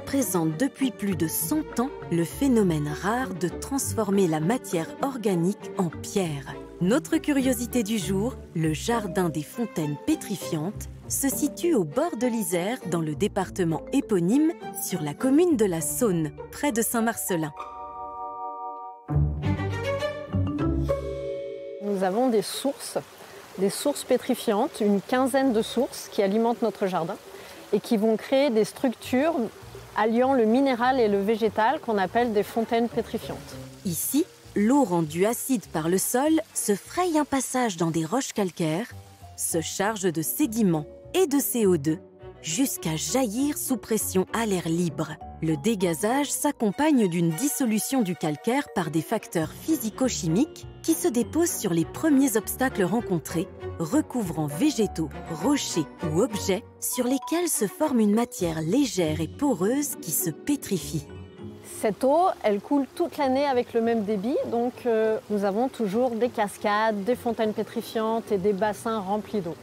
représente depuis plus de 100 ans le phénomène rare de transformer la matière organique en pierre. Notre curiosité du jour, le jardin des fontaines pétrifiantes, se situe au bord de l'Isère, dans le département éponyme, sur la commune de la Saône, près de Saint-Marcellin. Nous avons des sources pétrifiantes, une quinzaine de sources qui alimentent notre jardin et qui vont créer des structures alliant le minéral et le végétal qu'on appelle des fontaines pétrifiantes. Ici, l'eau rendue acide par le sol se fraye un passage dans des roches calcaires, se charge de sédiments et de CO2 jusqu'à jaillir sous pression à l'air libre. Le dégazage s'accompagne d'une dissolution du calcaire par des facteurs physico-chimiques qui se déposent sur les premiers obstacles rencontrés, recouvrant végétaux, rochers ou objets sur lesquels se forme une matière légère et poreuse qui se pétrifie. Cette eau, elle coule toute l'année avec le même débit, donc nous avons toujours des cascades, des fontaines pétrifiantes et des bassins remplis d'eau.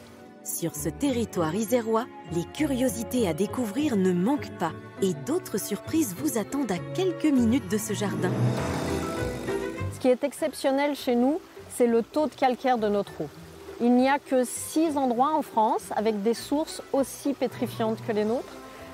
Sur ce territoire isérois, les curiosités à découvrir ne manquent pas et d'autres surprises vous attendent à quelques minutes de ce jardin. Ce qui est exceptionnel chez nous, c'est le taux de calcaire de notre eau. Il n'y a que 6 endroits en France avec des sources aussi pétrifiantes que les nôtres,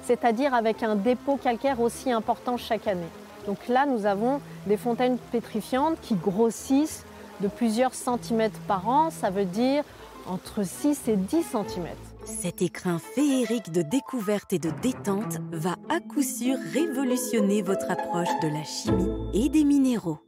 c'est-à-dire avec un dépôt calcaire aussi important chaque année. Donc là, nous avons des fontaines pétrifiantes qui grossissent de plusieurs centimètres par an, ça veut dire entre 6 et 10 cm. Cet écrin féerique de découverte et de détente va à coup sûr révolutionner votre approche de la chimie et des minéraux.